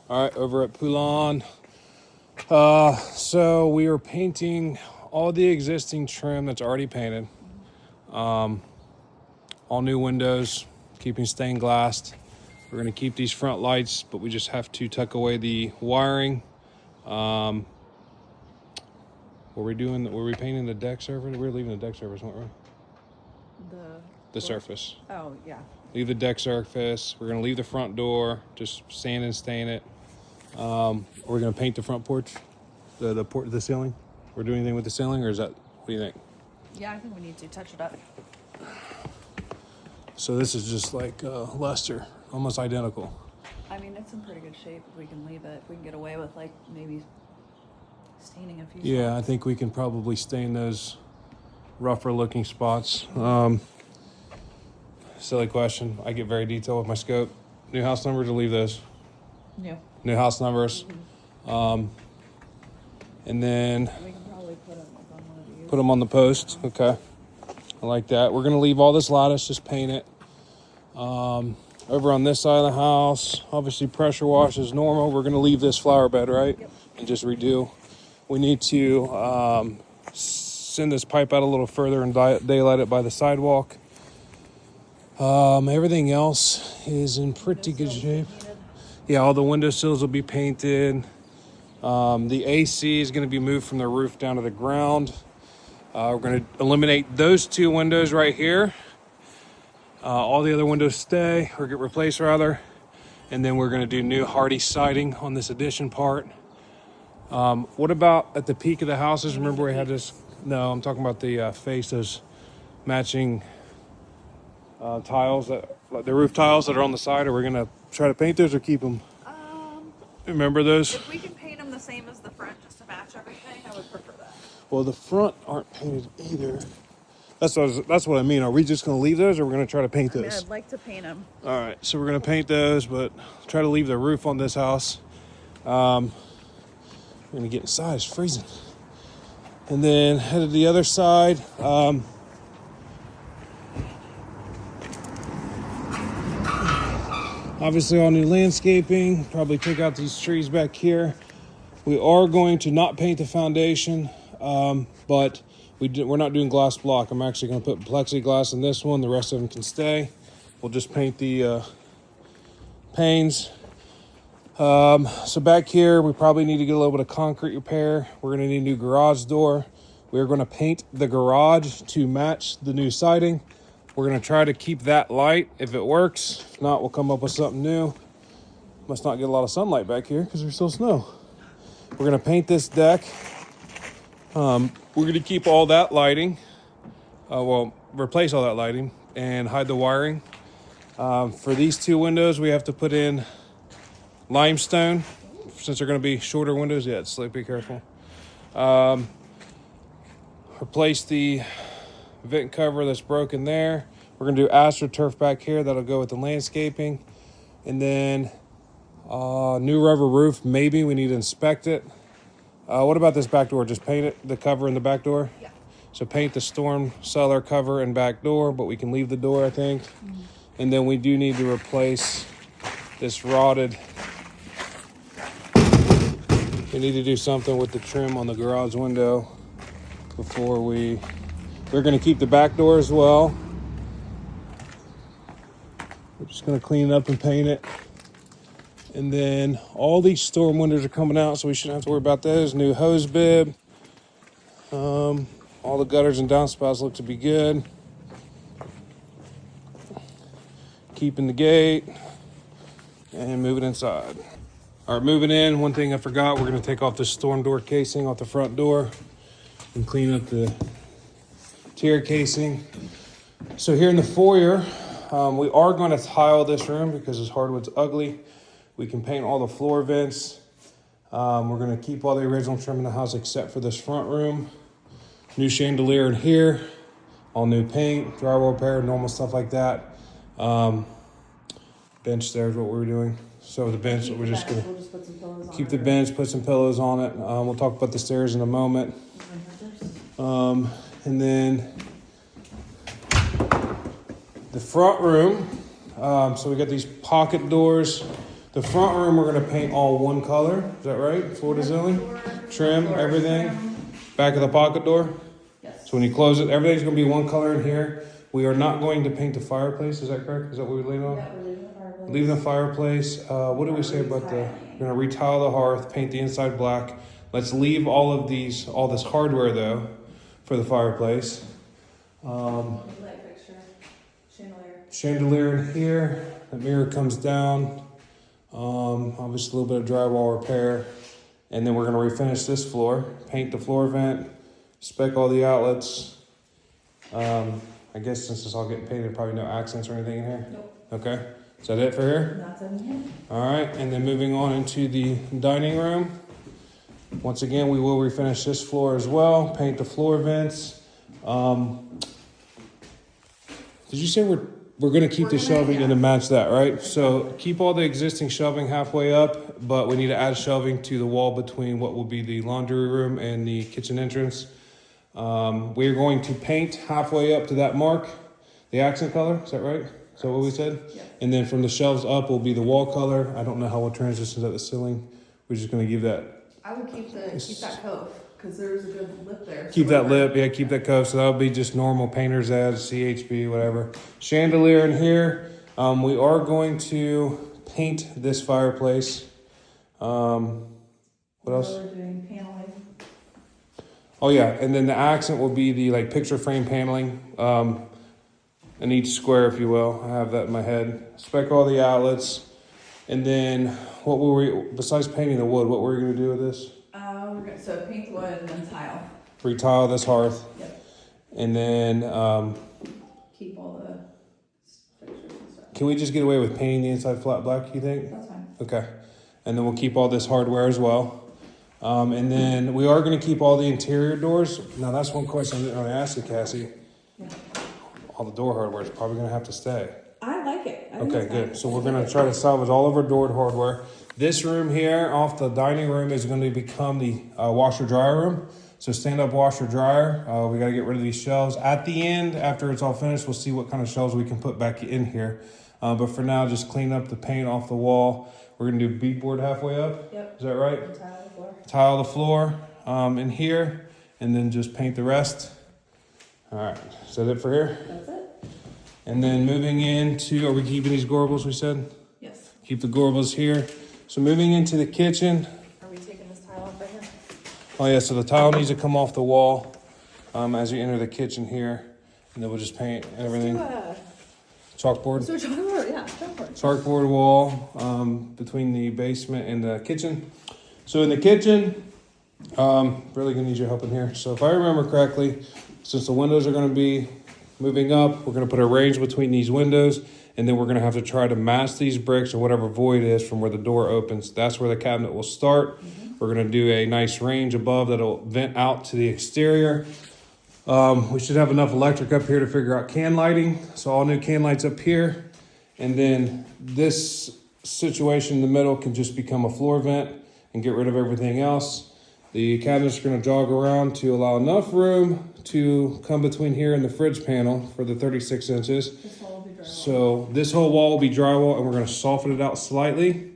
All right, over at Pullan. So we are painting all the existing trim that's already painted. All new windows, keeping stained glass. We're gonna keep these front lights, but we just have to tuck away the wiring. Were we painting the deck surface? We were leaving the deck surface, weren't we? The surface. Oh, yeah. Leave the deck surface. We're gonna leave the front door, just sand and stain it. We're gonna paint the front porch, the ceiling. We're doing anything with the ceiling, or is that? What do you think? Yeah, I think we need to touch it up. So this is just like luster, almost identical. I mean, it's in pretty good shape if we can leave it. If we can get away with like maybe staining a few. Yeah, I think we can probably stain those rougher looking spots. Silly question. I get very detailed with my scope. New house numbers, or leave those? Yeah. New house numbers. And then We can probably put them like on one of these. put them on the post. Okay. I like that. We're gonna leave all this lattice, just paint it. Over on this side of the house, obviously pressure wash is normal. We're gonna leave this flower bed, right? Yep. And just redo. We need to send this pipe out a little further and daylight it by the sidewalk. Everything else is in pretty good shape. Yeah, all the window sills will be painted. The AC is going to be moved from the roof down to the ground. We're going to eliminate those two windows right here. All the other windows stay, or get replaced rather. And then we're going to do new hardy siding on this addition part. What about at the peak of the houses? Remember we had this? No, I'm talking about the face, those matching tiles, like the roof tiles that are on the side. Are we going to try to paint those or keep them? Remember those? If we can paint them the same as the front just to match everything, I would prefer that. Well, the front aren't painted either. That's what I mean. Are we just going to leave those, or we're going to try to paint those? I'd like to paint them. All right, so we're going to paint those, but try to leave the roof on this house. We're going to get inside. It's freezing. And then head to the other side. Obviously, all new landscaping. Probably take out these trees back here. We are going to not paint the foundation, but we're not doing glass block. I'm actually going to put plexiglass in this one. The rest of them can stay. We'll just paint the panes. So back here, we probably need to get a little bit of concrete repair. We're going to need a new garage door. We're going to paint the garage to match the new siding. We're going to try to keep that light if it works. If not, we'll come up with something new. Must not get a lot of sunlight back here because there's still snow. We're going to paint this deck. We're going to keep all that lighting. Replace all that lighting and hide the wiring. For these two windows, we have to put in limestone since they're going to be shorter windows. Yeah, it's slick, be careful. Replace the vent cover that's broken there. We're going to do AstroTurf back here. That'll go with the landscaping. And then new rubber roof. Maybe we need to inspect it. What about this back door? Just paint it, the cover in the back door? Yeah. So paint the storm cellar cover and back door, but we can leave the door, I think. Mm-hmm. And then we do need to replace this rotted. We need to do something with the trim on the garage window before we're going to keep the back door as well. We're just going to clean it up and paint it. And then all these storm windows are coming out, so we shouldn't have to worry about those. New hose bib. All the gutters and downspouts look to be good. Keeping the gate and moving inside. All right, moving in. One thing I forgot, we're going to take off this storm door casing off the front door and clean up the tier casing. So here in the foyer, we are going to tile this room because this hardwood's ugly. We can paint all the floor vents. We're going to keep all the original trim in the house except for this front room. New chandelier in here. All new paint, drywall repair, normal stuff like that. Bench there is what we were doing. So the bench, we're just going to keep the bench, put some pillows on it. We'll talk about the stairs in a moment. And then the front room. So we got these pocket doors. The front room we're gonna paint all one color. Is that right? Floor to ceiling, trim, everything. Back of the pocket door. Yes. So when you close it, everything's gonna be one color in here. We are not going to paint the fireplace. Is that correct? Is that what we're leaving on? Yeah, we're leaving the fireplace. Leaving the fireplace. What do we say about the? We're gonna retile the hearth, paint the inside black. Let's leave all this hardware though, for the fireplace. Light fixture, Chandelier in here. The mirror comes down. Obviously a little bit of drywall repair. And then we're gonna refinish this floor, paint the floor vent, spec all the outlets. I guess since it's all getting painted, probably no accents or anything in here? Nope. Okay, is that it for here? That's in here. All right, and then moving on into the dining room. Once again, we will refinish this floor as well, paint the floor vents. Did you say we're gonna keep the shelving and to match that, right? So keep all the existing shelving halfway up, but we need to add shelving to the wall between what will be the laundry room and the kitchen entrance. We're going to paint halfway up to that mark, the accent color, is that right? Is that what we said? Yeah. And then from the shelves up will be the wall color. I don't know how it transitions at the ceiling. We're just gonna give that. I would keep that cove, because there's a good lip there. Keep that lip, yeah, keep that cove. So that'll be just normal painter's ads, CHB, whatever. Chandelier in here. We are going to paint this fireplace. What else? We're doing paneling. Oh yeah, and then the accent will be the like picture frame paneling in each square, if you will. I have that in my head. Spec all the outlets, and then what were we? Besides painting the wood, what were we gonna do with this? We're gonna paint the wood and then tile. Retile this hearth. Yep. And then Keep all the fixtures and stuff. can we just get away with painting the inside flat black? You think? That's fine. Okay, and then we'll keep all this hardware as well. And then we are going to keep all the interior doors. Now that's one question I didn't really ask you, Cassie. Yeah. All the door hardware is probably going to have to stay. I like it. I think Okay, it's good. nice. So we're going to try to salvage all of our door hardware. This room here off the dining room is going to become the washer dryer room. So stand up washer dryer. We got to get rid of these shelves. At the end, after it's all finished, we'll see what kind of shelves we can put back in here. But for now, just clean up the paint off the wall. We're going to do beadboard halfway up. Yep. Is that right? And tile the floor. Tile the floor in here, and then just paint the rest. All right, is that it for here? That's it. And then moving into, are we keeping these gorbals, we said? Yes. Keep the gorbals here. So moving into the kitchen. Are we taking this tile off right here? Oh yeah, so the tile needs to come off the wall as you enter the kitchen here. And then we'll just paint everything. Chalkboard. So chalkboard, yeah, chalkboard. Chalkboard wall between the basement and the kitchen. So in the kitchen, really gonna need your help in here. So if I remember correctly, since the windows are gonna be moving up, we're gonna put a range between these windows, and then we're gonna have to try to match these bricks or whatever void is from where the door opens. That's where the cabinet will start. We're gonna do a nice range above that'll vent out to the exterior. We should have enough electric up here to figure out can lighting. So all new can lights up here. And then this situation in the middle can just become a floor vent and get rid of everything else. The cabinets are gonna jog around to allow enough room to come between here and the fridge panel for the 36 inches. This wall will be drywall. So this whole wall will be drywall, and we're gonna soften it out slightly,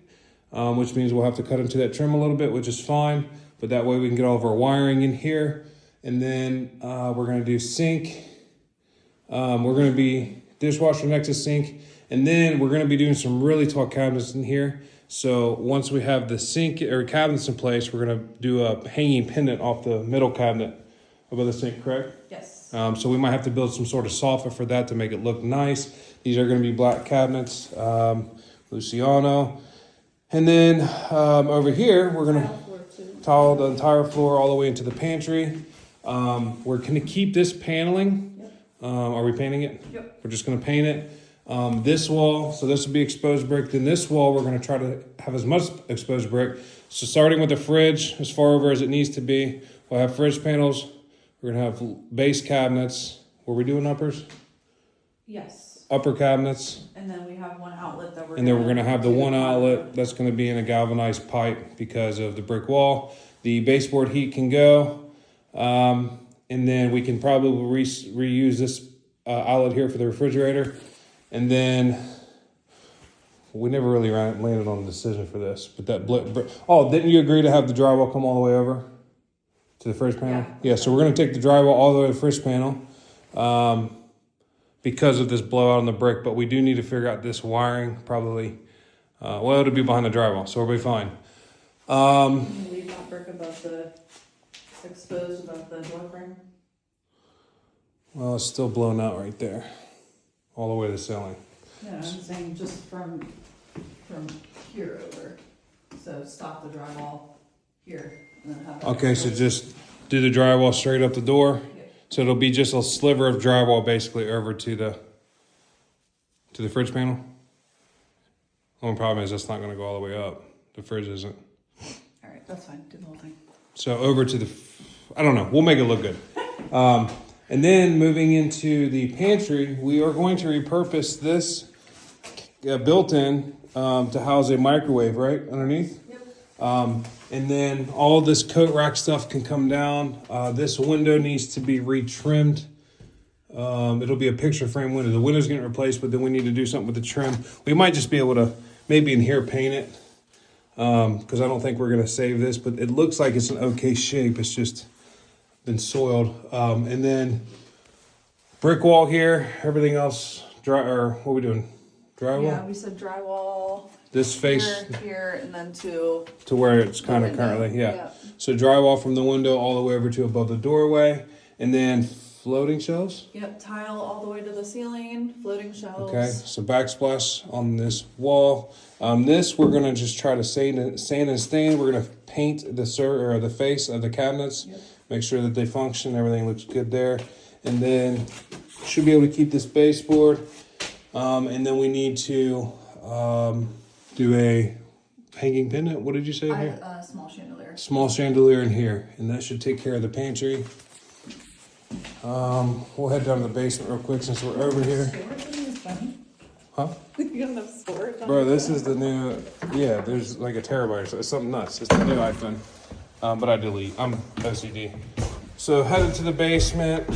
which means we'll have to cut into that trim a little bit, which is fine. But that way we can get all of our wiring in here. And then we're gonna do sink. We're gonna be dishwasher next to sink. And then we're gonna be doing some really tall cabinets in here. So once we have the sink or cabinets in place, we're gonna do a hanging pendant off the middle cabinet above the sink, correct? Yes. So we might have to build some sort of soffit for that to make it look nice. These are gonna be black cabinets, Luciano. And then over here, we're gonna Tile floor too. tile the entire floor all the way into the pantry. We're gonna keep this paneling. Yep. Are we painting it? Yep. We're just gonna paint it. This wall, so this will be exposed brick. Then this wall, we're gonna try to have as much exposed brick. So starting with the fridge, as far over as it needs to be, we'll have fridge panels. We're gonna have base cabinets. Were we doing uppers? Yes. Upper cabinets. And then we have one outlet that we're And then we're gonna have the one outlet that's gonna be in a galvanized pipe because of the brick wall. The baseboard heat can go. And then we can probably reuse this outlet here for the refrigerator. And then we never really landed on a decision for this, but that oh, didn't you agree to have the drywall come all the way over to the fridge panel? Yeah, so we're going to take the drywall all the way to the fridge panel because of this blowout on the brick, but we do need to figure out this wiring probably. Well, it'll be behind the drywall, so we'll be fine. Can you leave that brick above the, exposed above the door frame? Well, it's still blown out right there, all the way to the ceiling. Yeah, I'm saying just from here over. So stop the drywall here and then have it. Okay, so just do the drywall straight up the door. Yep. So it'll be just a sliver of drywall basically over to the fridge panel. The only problem is that's not going to go all the way up. The fridge isn't. All right, that's fine. Do the whole thing. So over to I don't know. We'll make it look good. And then moving into the pantry, we are going to repurpose this built-in to house a microwave, right, underneath? Yep. And then all this coat rack stuff can come down. This window needs to be retrimmed. It'll be a picture frame window. The window's getting replaced, but then we need to do something with the trim. We might just be able to maybe in here paint it because I don't think we're going to save this, but it looks like it's an okay shape. It's just been soiled. And then brick wall here, everything else dry, or what are we doing? Drywall? Yeah, we said drywall. This face here, and then to where it's kind of currently, yeah. So drywall from the window all the way over to above the doorway, and then floating shelves. Yep, tile all the way to the ceiling, floating shelves. Okay, so backsplash on this wall. This we're gonna just try to sand and stain. We're gonna paint the face of the cabinets. Yep. Make sure that they function. Everything looks good there, and then should be able to keep this baseboard. And then we need to do a hanging pin. What did you say here? Small chandelier. Small chandelier in here, and that should take care of the pantry. We'll head down to the basement real quick since we're over here. Huh? You don't have storage on Bro, this is the new, yeah, there's like a terabyte, so it's something nuts. It's the new iPhone, but I delete. I'm OCD. So headed to the basement.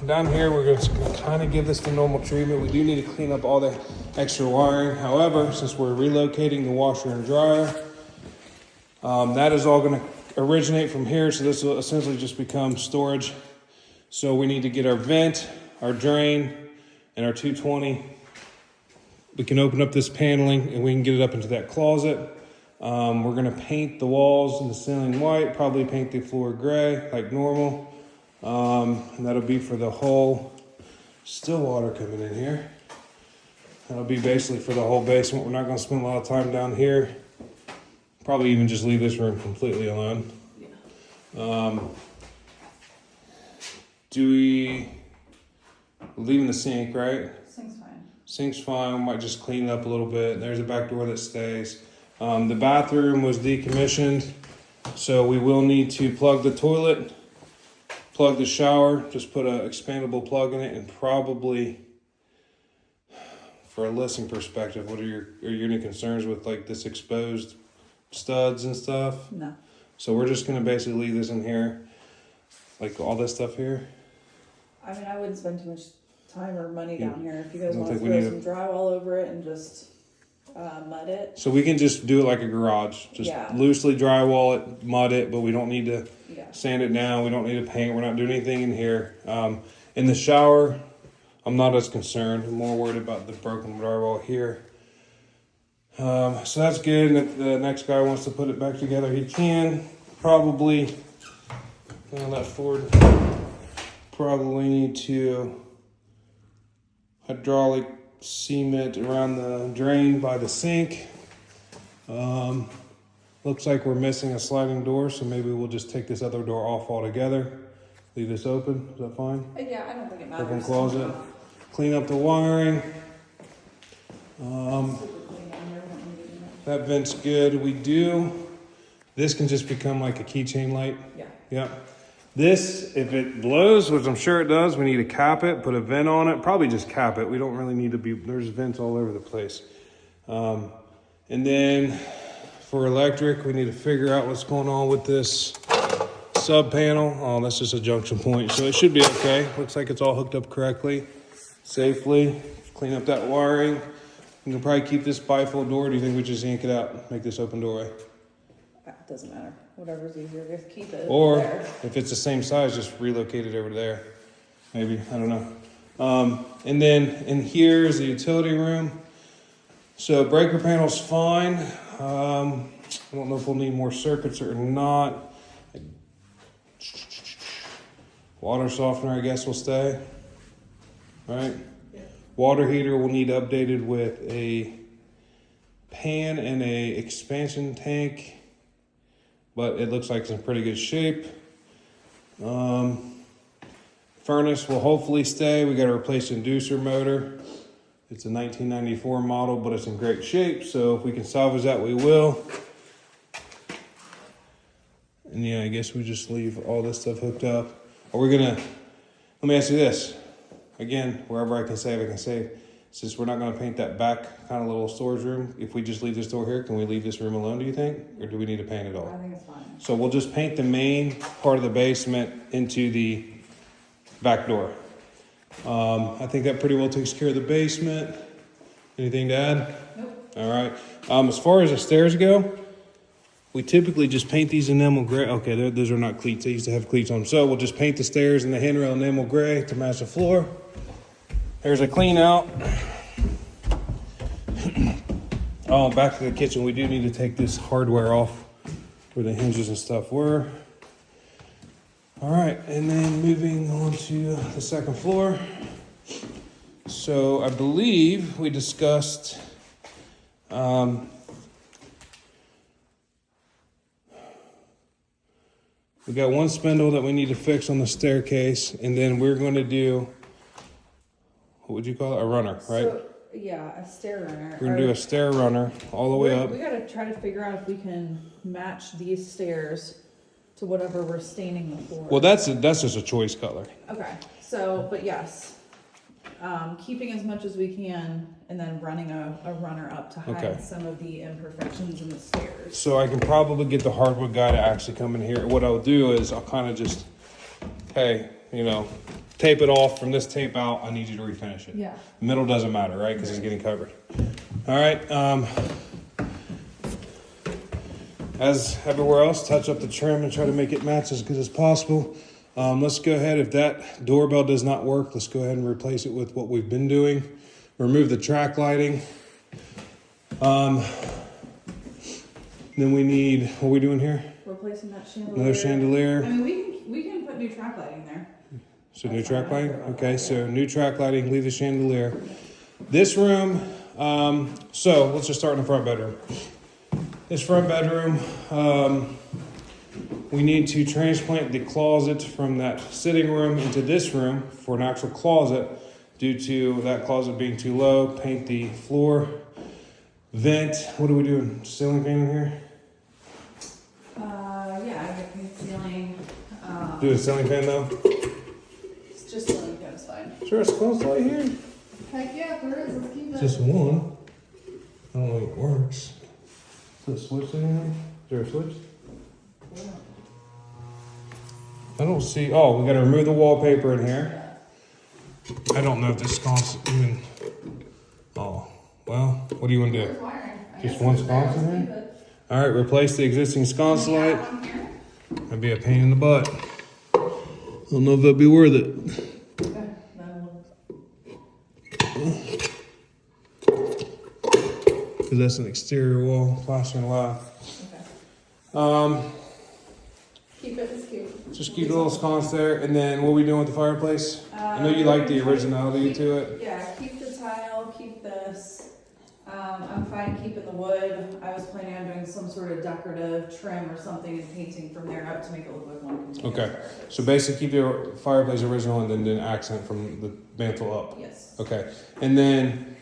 Down here, we're going to kind of give this the normal treatment. We do need to clean up all the extra wiring. However, since we're relocating the washer and dryer, that is all going to originate from here. So this will essentially just become storage. So we need to get our vent, our drain, and our 220. We can open up this paneling and we can get it up into that closet. We're gonna paint the walls and the ceiling white, probably paint the floor gray like normal. And that'll be for the whole, still water coming in here. That'll be basically for the whole basement. We're not gonna spend a lot of time down here. Probably even just leave this room completely alone. Yeah. We're leaving the sink, right? Sink's fine. Sink's fine. We might just clean it up a little bit. There's a back door that stays. The bathroom was decommissioned, so we will need to plug the toilet, plug the shower, just put an expandable plug in it, and probably, for a listing perspective, are you any concerns with like this exposed studs and stuff? No. So we're just gonna basically leave this in here, like all this stuff here. I mean, I wouldn't spend too much time or money down here. If you guys Don't want to think we throw need some drywall over it and just mud it. So we can just do it like a garage, just Yeah. loosely drywall it, mud it, but we don't need to Yeah. sand it down. We don't need to paint. We're not doing anything in here. In the shower, I'm not as concerned. I'm more worried about the broken drywall here. So that's good. And if the next guy wants to put it back together, he can. Probably, let Ford, probably need to hydraulic cement around the drain by the sink. Looks like we're missing a sliding door, so maybe we'll just take this other door off altogether. Leave this open. Is that fine? Yeah, I don't think it matters. Open closet. Clean up the wiring. That vent's good. This can just become like a keychain light. Yeah. Yep. This, if it blows, which I'm sure it does, we need to cap it, put a vent on it. Probably just cap it. We don't really need to there's vents all over the place. And then for electric, we need to figure out what's going on with this sub panel. Oh, that's just a junction point. So it should be okay. Looks like it's all hooked up correctly, safely. Clean up that wiring. You can probably keep this bifold door. Or do you think we just yank it out, make this open doorway? It doesn't matter. Whatever's easier, just keep it Or there. if it's the same size, just relocate it over there. Maybe, I don't know. And then in here is the utility room. So breaker panel's fine. I don't know if we'll need more circuits or not. Water softener, I guess, will stay. Right? Yeah. Water heater will need updated with a pan and a expansion tank, but it looks like it's in pretty good shape. Furnace will hopefully stay. We got to replace the inducer motor. It's a 1994 model, but it's in great shape. So if we can salvage that, we will. And yeah, I guess we just leave all this stuff hooked up. Are we gonna, let me ask you this. Again, wherever I can save, I can save. Since we're not gonna paint that back kind of little storage room, if we just leave this door here, can we leave this room alone, do you think? Or do we need to paint it all? I think it's fine. So we'll just paint the main part of the basement into the back door. I think that pretty well takes care of the basement. Anything to add? Nope. All right. As far as the stairs go, we typically just paint these enamel gray. Okay, those are not cleats. They used to have cleats on them. So we'll just paint the stairs and the handrail enamel gray to match the floor. There's a clean out. Oh, back to the kitchen. We do need to take this hardware off where the hinges and stuff were. All right, and then moving on to the second floor. So I believe we discussed we got one spindle that we need to fix on the staircase, and then we're going to do, what would you call it? A runner, right? So, yeah, a stair runner. We're going to do a stair runner all the way up. We gotta try to figure out if we can match these stairs to whatever we're staining the floor. Well, that's just a choice color. Okay, so, but yes, keeping as much as we can and then running a runner up to hide Okay. some of the imperfections in the stairs. So I can probably get the hardwood guy to actually come in here. What I'll do is I'll kind of just, hey, you know, tape it off. From this tape out, I need you to refinish it. Yeah. Middle doesn't matter, right? Because it's getting covered. All right. As everywhere else, touch up the trim and try to make it match as good as possible. Let's go ahead. If that doorbell does not work, let's go ahead and replace it with what we've been doing. Remove the track lighting. Then we need, what are we doing here? Replacing that chandelier. Another chandelier. I mean, we can put new track lighting there. So new track lighting? Okay, so new track lighting, leave the chandelier. This room, so let's just start in the front bedroom. This front bedroom, we need to transplant the closet from that sitting room into this room for an actual closet due to that closet being too low. Paint the floor, vent. What are we doing? Ceiling fan in here? Yeah, I get paint ceiling. Do a ceiling fan though? It's just ceiling fan is fine. Sure, it's close right here. Heck yeah, if there is, let's keep it. Just one. I don't know if it works. Is there a switch in here? Is there a switch? Yeah. I don't see. Oh, we got to remove the wallpaper in here. I don't know if this sconce even. Oh, well, what do you want to do? Just one sconce in here? All right, replace the existing sconce light. That'd be a pain in the butt. I don't know if that'd be worth it. Because that's an exterior wall, plastering left. Okay. Keep it as cute. Just keep the little sconce there, and then what are we doing with the fireplace? I know you like the originality to it. Yeah, keep the tile, keep this. I'm fine keeping the wood. I was planning on doing some sort of decorative trim or something and painting from there up to make it look like one continuous Okay, fireplace. so basically keep your fireplace original and then accent from the mantle up. Yes. Okay, and then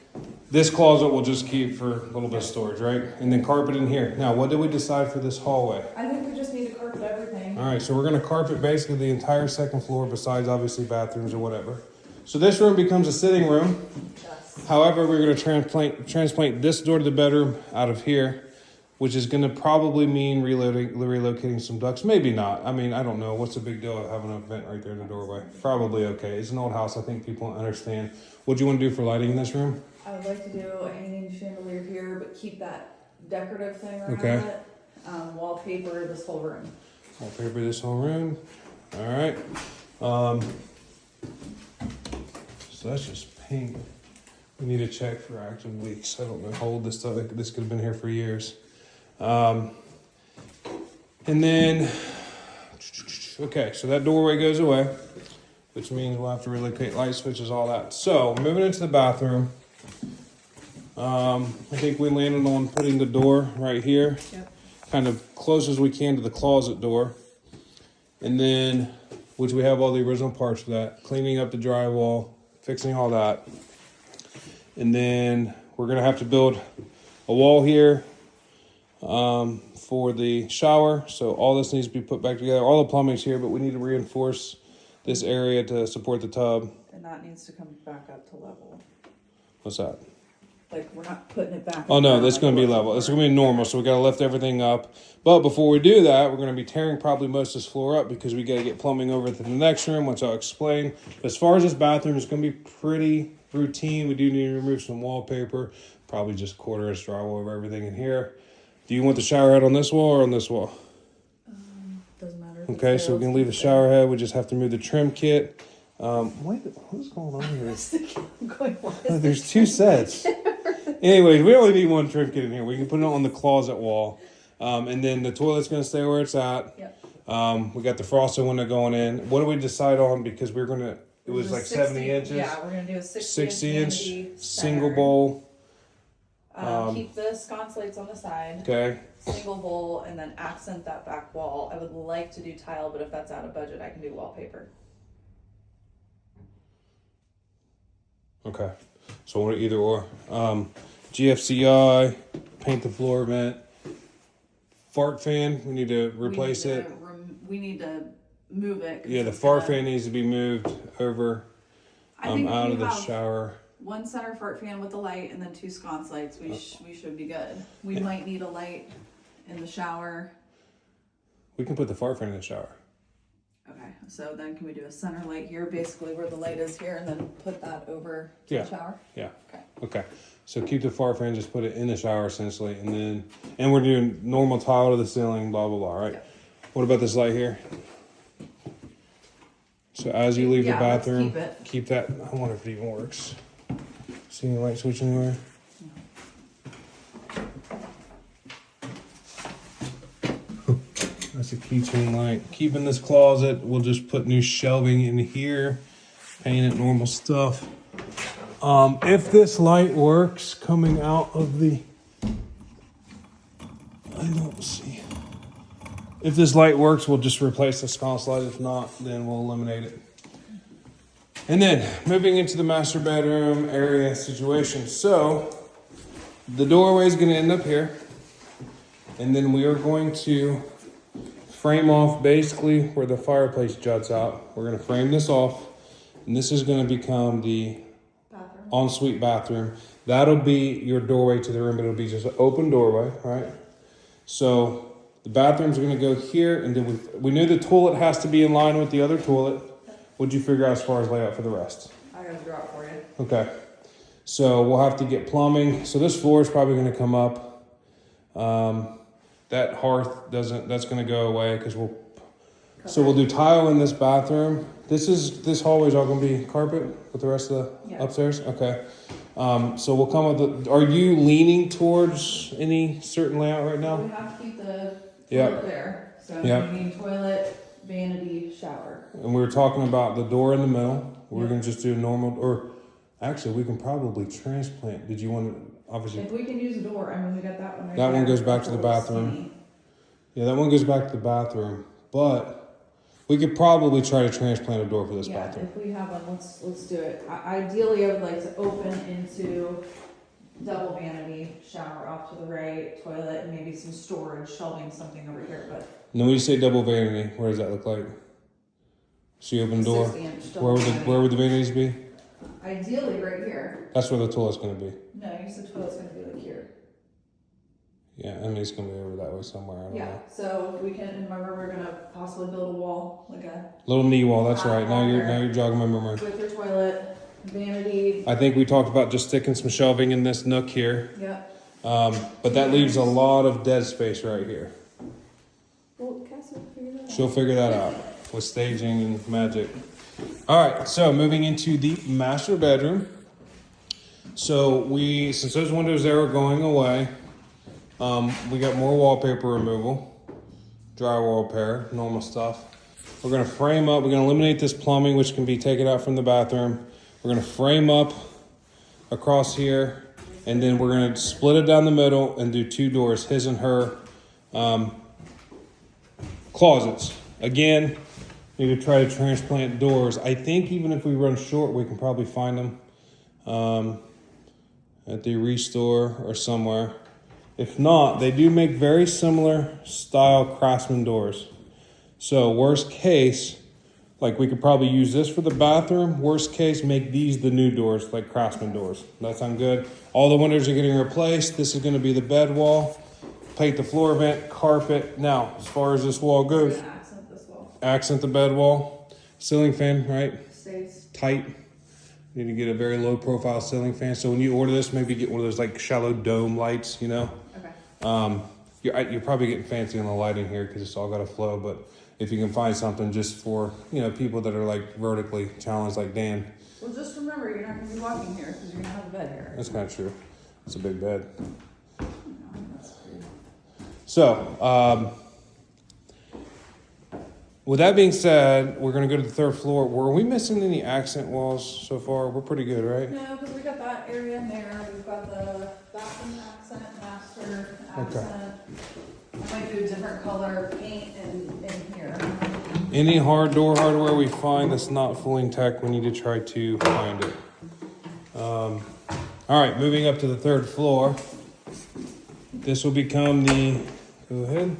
this closet we'll just keep for a little bit of storage, right? And then carpet in here. Now, what did we decide for this hallway? I think we just need to carpet everything. All right, so we're gonna carpet basically the entire second floor besides obviously bathrooms or whatever. So this room becomes a sitting room. Yes. However, we're gonna transplant this door to the bedroom out of here, which is gonna probably mean relocating some ducts. Maybe not. I mean, I don't know. What's the big deal of having a vent right there in the doorway? Probably okay. It's an old house. I think people understand. What do you want to do for lighting in this room? I would like to do a hanging chandelier here, but keep that decorative thing around Okay. it. Wallpaper this whole room. Wallpaper this whole room. All right. So that's just paint. We need to check for active leaks. I don't know how old this stuff. This could have been here for years. And then, okay, so that doorway goes away, which means we'll have to relocate light switches, all that. So moving into the bathroom. I think we landed on putting the door right here. Yep. Kind of close as we can to the closet door. And then, which we have all the original parts for that, cleaning up the drywall, fixing all that. And then we're gonna have to build a wall here for the shower. So all this needs to be put back together. All the plumbing's here, but we need to reinforce this area to support the tub. And that needs to come back up to level. What's that? Like, we're not putting it back. Oh no, that's going to be level. It's going to be normal, so we got to lift everything up. But before we do that, we're going to be tearing probably most of this floor up because we got to get plumbing over to the next room, which I'll explain. But as far as this bathroom, it's going to be pretty routine. We do need to remove some wallpaper, probably just quarter-inch drywall over everything in here. Do you want the shower head on this wall or on this wall? Doesn't matter. Okay, so we can leave the shower head. We just have to move the trim kit. Wait, what's going on here? I'm going, why is There's two sets. Anyways, we only need one trim kit in here. We can put it on the closet wall. And then the toilet's going to stay where it's at. Yep. We got the frosted window going in. What do we decide on? Because we're going to, it was like 70 inches. Yeah, we're going to do a 60 inch vanity single center. bowl. Keep the sconce lights on the side. Okay. Single bowl, and then accent that back wall. I would like to do tile, but if that's out of budget, I can do wallpaper. Okay. So we're either or. GFCI, paint the floor vent. Fart fan, we need to replace it. We need to move it. Yeah, the fart fan needs to be moved over I think out if of we the have shower. one center fart fan with the light and then two sconce lights, we should be good. We might need a light in the shower. We can put the fart fan in the shower. Okay, so then can we do a center light here, basically where the light is here, and then put that over to Yeah. the shower? Yeah. Okay. Okay. So keep the fart fan, just put it in the shower essentially, and we're doing normal tile to the ceiling, blah blah blah, right? Yep. What about this light here? So as you leave Yeah, the let's bathroom, keep it. keep that. I wonder if it even works. See any light switch anywhere? That's a keychain light. Keep in this closet. We'll just put new shelving in here, paint it normal stuff. If this light works coming out of the, I don't see. If this light works, we'll just replace the sconce light. If not, then we'll eliminate it. And then moving into the master bedroom area situation. So the doorway is going to end up here. And then we are going to frame off basically where the fireplace juts out. We're going to frame this off. And this is going to become the ensuite bathroom. That'll be your doorway to the room, but it'll be just an open doorway, right? So the bathrooms are going to go here, and then we knew the toilet has to be in line with the other toilet. What'd you figure out as far as layout for the rest? I gotta draw it for you. Okay. So we'll have to get plumbing. So this floor is probably going to come up. That hearth that's going to go away because we'll do tile in this bathroom. This hallway is all going to be carpet with the rest of the upstairs? Okay. So we'll come with are you leaning towards any certain layout right now? We have to keep the toilet there. So we need toilet, vanity, shower. And we were talking about the door in the middle. We're going to just do a normal, or actually we can probably transplant. Did you want to, obviously. If we can use a door, I mean, we got that one right That there. one goes back to the bathroom. Yeah, that one goes back to the bathroom. But we could probably try to transplant a door for this bathroom. If we have one, let's do it. Ideally, I would like to open into double vanity, shower off to the right, toilet, and maybe some storage, shelving, something over here. But And when you say double vanity, what does that look like? So you open the door. 60-inch double Where would the vanities be? Ideally, right here. That's where the toilet's going to be. No, you said toilet's going to be like here. Yeah, I mean it's going to be over that way somewhere. I don't know. So we can. Remember, we're going to possibly build a wall, like a Little knee wall. That's right. Now you're jogging my memory. with your toilet, vanity. I think we talked about just sticking some shelving in this nook here. Yep. But that leaves a lot of dead space right here. Well, Cassie will figure that out. She'll figure that out with staging and magic. All right, so moving into the master bedroom. So since those windows there are going away, we got more wallpaper removal, drywall repair, normal stuff. We're gonna frame up, we're gonna eliminate this plumbing, which can be taken out from the bathroom. We're gonna frame up across here, and then we're gonna split it down the middle and do 2 doors, his and her closets. Again, need to try to transplant doors. I think even if we run short, we can probably find them at the Restore or somewhere. If not, they do make very similar style Craftsman doors. So worst case, like we could probably use this for the bathroom. Worst case, make these the new doors, like Craftsman doors. That sound good? All the windows are getting replaced. This is gonna be the bed wall. Paint the floor vent, carpet. Now, as far as this wall goes, We're gonna accent this wall. accent the bed wall. Ceiling fan, right? Stays. Tight. You need to get a very low profile ceiling fan. So when you order this, maybe get one of those like shallow dome lights, you know? Okay. You're probably getting fancy on the lighting here because it's all got a flow, but if you can find something just for, you know, people that are like vertically challenged like Dan. Well, just remember, you're not gonna be walking here because you're gonna have a bed here. That's kind of true. It's a big bed. No, that's pretty. So, with that being said, we're gonna go to the 3rd floor. Were we missing any accent walls so far? We're pretty good, right? No, because we got that area in there. We've got the bathroom accent, master accent. I might do a different color paint in here. Any hardware we find that's not full intact, we need to try to find it. All right, moving up to the 3rd floor. This will become the, go ahead.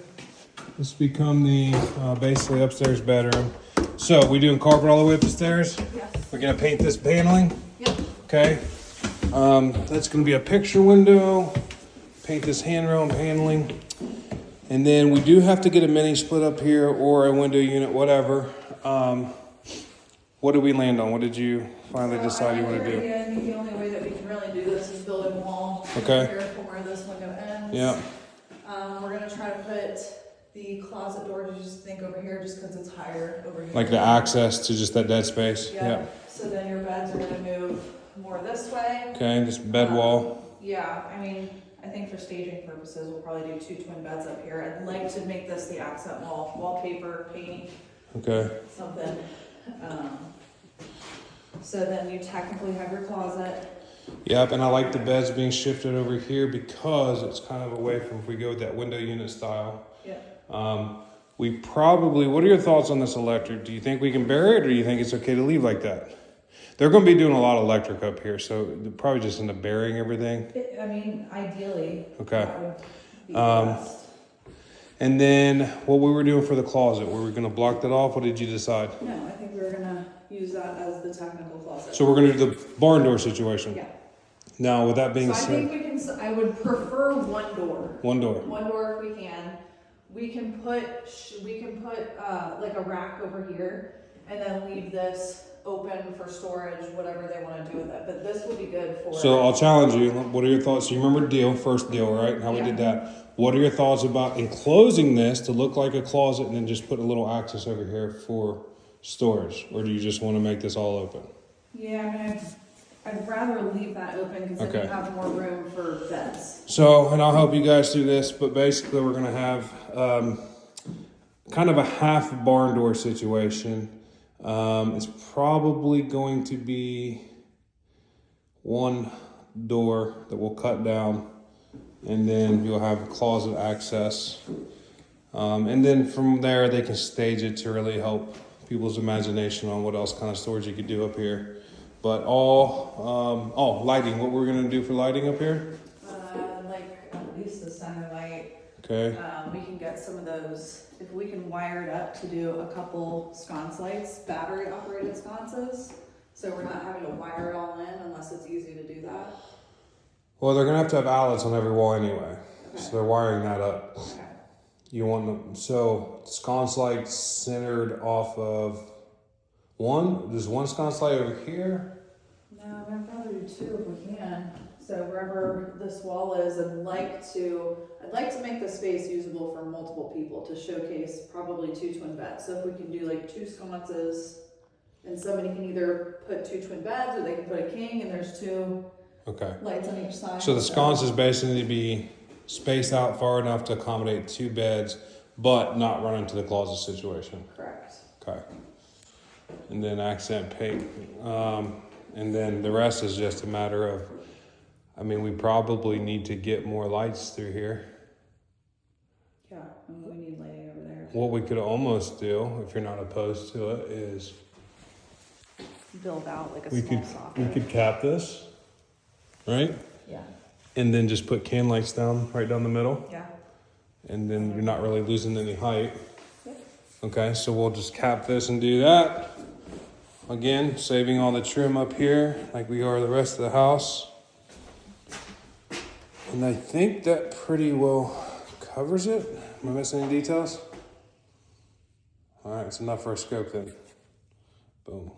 This will become the basically upstairs bedroom. So we doing carpet all the way up the stairs? Yes. We're gonna paint this paneling, Yep. okay? That's gonna be a picture window. Paint this handrail and paneling. And then we do have to get a mini split up here or a window unit, whatever. What did we land on? What did you finally decide you want to do? I think the only way that we can really do this is build a wall. Okay. Here from where this window ends. Yeah. We're gonna try to put the closet door, to just think over here, just because it's higher over here. Like the access to just that dead space? Yeah. So then your beds are gonna move more this way. Okay, this bed wall. Yeah, I mean, I think for staging purposes, we'll probably do 2 twin beds up here. I'd like to make this the accent wall, wallpaper, paint, Okay. something. So then you technically have your closet. Yep, and I like the beds being shifted over here because it's kind of away from if we go with that window unit style. Yep. We probably, what are your thoughts on this electric? Do you think we can bury it or do you think it's okay to leave like that? They're going to be doing a lot of electric up here, so they'll probably just end up burying everything. I mean, ideally. Okay. That would be best. And then what we were doing for the closet, were we going to block that off? What did you decide? No, I think we were gonna use that as the technical closet. So we're going to do the barn door situation. Yeah. Now, with that being So I said, think we can, I would prefer one door. one door. One door if we can. We can put like a rack over here and then leave this open for storage, whatever they want to do with it. But this would be good for. So I'll challenge you. What are your thoughts? You remember first deal, right? How we did that. What are your thoughts about enclosing this to look like a closet and then just put a little access over here for storage? Or do you just want to make this all open? Yeah, I mean, I'd rather leave that open because then Okay. you have more room for beds. So, and I'll help you guys through this, but basically we're going to have kind of a half barn door situation. It's probably going to be one door that we'll cut down, and then you'll have closet access. And then from there, they can stage it to really help people's imagination on what else kind of storage you could do up here. But lighting. What we're gonna do for lighting up here? Like at least the center light. Okay. We can get some of those, if we can wire it up to do a couple sconce lights, battery operated sconces. So we're not having to wire it all in unless it's easy to do that. Well, they're gonna have to have outlets on every wall anyway, Okay. so they're wiring that up. Okay. You want them so sconce lights centered off of one. There's one sconce light over here. No, Yeah, I'd rather do two if we can. So wherever this wall is, I'd like to make the space usable for multiple people to showcase probably 2 twin beds. So if we can do like 2 sconces, and somebody can either put 2 twin beds or they can put a king and there's 2 Okay. lights on each side. So the sconces basically need to be spaced out far enough to accommodate 2 beds, but not run into the closet situation. Correct. Okay. And then accent paint. And then the rest is just a matter of, I mean, we probably need to get more lights through here. Yeah, and we need lighting over there. What we could almost do, if you're not opposed to it, is Build out like a we small could soffit. cap this, right? Yeah. And then just put can lights down right down the middle, Yeah. and then you're not really losing any height. Yep. Okay, so we'll just cap this and do that. Again, saving all the trim up here like we are the rest of the house. And I think that pretty well covers it. Am I missing any details? All right, it's enough for a scope then. Boom.